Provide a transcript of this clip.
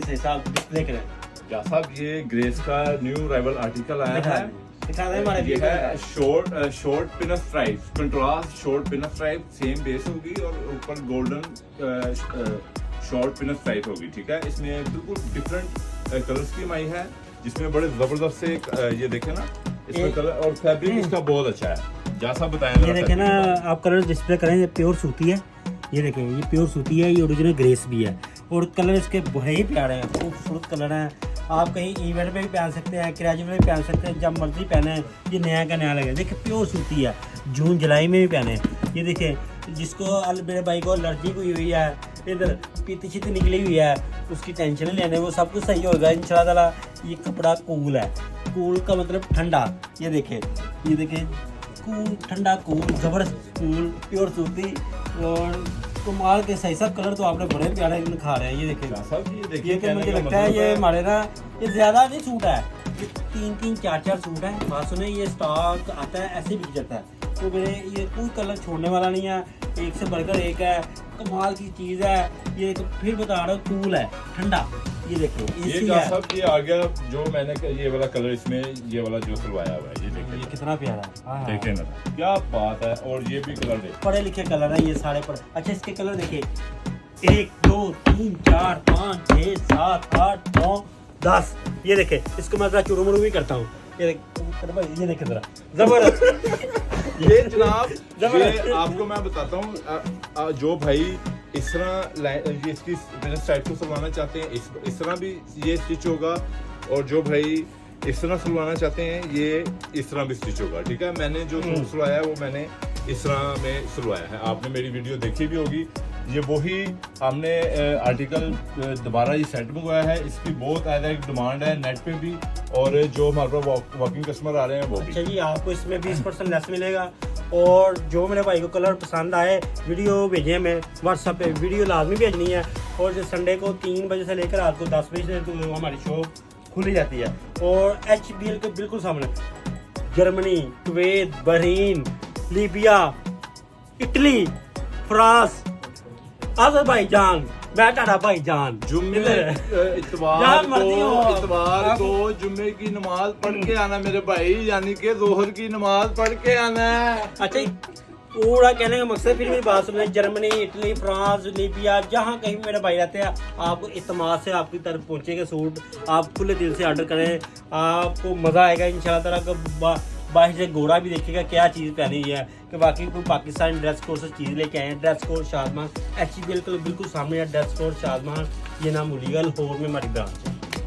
साहब डिस्प्ले करें क्या साहब, ये ग्रेस का न्यू राइवल आर्टिकल आया है। दिखा दें हमारे ये व्यूअर है short pin stripe, contrast short pin stripe, same base होगी और ऊपर गोल्डन शॉर्ट पिन स्ट्राइप होगी। ठीक है, इसमें बिल्कुल डिफरेंट कलर स्कीम आई है, जिसमें बड़े जबरदस्त से ये देखे ना इसमें कलर और फैब्रिक इसका बहुत अच्छा है। जैसा बताएं ये देखें ना आप, कलर डिस्प्ले करें, ये प्योर सूती है। ये देखें, ये प्योर सूती है, ये ओरिजिनल ग्रेस भी है और कलर इसके बड़े ही प्यारे हैं, खूबसूरत कलर हैं। आप कहीं इवेंट में भी पहन सकते हैं, कैजुअल में भी पहन सकते हैं, जब मर्जी पहने। ये नया का नया लगे। देखिए प्योर सूती है, जून जुलाई में भी पहने। ये देखिए, जिसको मेरे भाई को एलर्जी हुई हुई है, इधर पीती शीती निकली हुई है, उसकी टेंशन नहीं लेने, वो सब कुछ सही होगा इंशाल्लाह ताला। ये कपड़ा कूल है, कूल का मतलब ठंडा। ये देखें, कूल ठंडा, कूल जबरदस्त, कूल प्योर सूती और कमाल के सही। सब कलर तो आपने बड़े प्यारे दिखा रहे हैं। ये देखें, ये तो मुझे लगता है ये हमारे ना, ये ज़्यादा नहीं सूट है, ये 3-3, 4-4 सूट है। बात सुने, ये स्टॉक आता है ऐसे बिक जाता है, तो मेरे ये कोई कलर छोड़ने वाला नहीं है, एक से बढ़कर एक है, कमाल की चीज़ है। ये फिर बता रहा हूँ, कूल है, ठंडा। ये देखिए, ये सब ये आ गया जो मैंने ये वाला कलर, इसमें ये वाला जो सिलवाया हुआ है, ये देखिए, ये कितना प्यारा है। देखें ना क्या बात है। और ये भी कलर देखिए, पढ़े लिखे कलर है ये सारे पढ़े। अच्छा, इसके कलर देखिए, 1 2 3 4 5 6 7 8 9 10। ये देखे, इसको मैं जरा चुरू मुरू भी करता हूँ। ये देखे जरा, जबरदस्त। ये जनाब, ये आपको मैं बताता हूँ, जो भाई इस तरह ये इसकी साइड को सिलवाना चाहते हैं, इस तरह भी ये स्टिच होगा, और जो भाई इस तरह सिलवाना चाहते हैं, ये इस तरह भी स्टिच होगा। ठीक है, मैंने जो सूट सिलवाया है वो मैंने इस तरह में सिलवाया है। आपने मेरी वीडियो देखी भी होगी। ये वही हमने आर्टिकल दोबारा ये सेट मंगवाया है। इसकी बहुत ज़्यादा एक डिमांड है नेट पे भी, और जो हमारे पास वॉकिंग कस्टमर आ रहे हैं वो भी। अच्छा जी, आपको इसमें 20% लेस मिलेगा। और जो मेरे भाई को कलर पसंद आए, वीडियो भेजें हमें व्हाट्सएप पे, वीडियो लाजमी भेजनी है। और जो संडे को 3 बजे से लेकर रात को 10 बजे तक तो हमारी शॉप खुली जाती है। और HBL के बिल्कुल सामने Germany, Kuwait, Bahrain, Libya, Italy, France, Azerbaijan, बैठा भाईजान, इतवार को जुम्मे की नमाज पढ़ के आना मेरे भाई, यानी कि जोहर की नमाज पढ़ के आना है। अच्छा, पूरा कहने का मकसद, फिर मेरी बात सुनिए, जर्मनी, इटली, फ्रांस, लीबिया, जहाँ कहीं भी मेरे भाई रहते हैं, आपको इत्मीनान से आपकी तरफ पहुँचेगा सूट। आप खुले दिल से ऑर्डर करें, आपको मज़ा आएगा इंशाल्लाह ताला। बाहर से घोड़ा भी देखेगा क्या चीज़ पहनी है, कि बाकी कोई पाकिस्तानी ड्रेस कोड से चीज़ लेके आए हैं। ड्रेस कोड शादमान HBL के बिल्कुल सामने है, ड्रेस कोड शादमान। ये नाम भूलिएगा, लाहौर में हमारी ब्रांच है।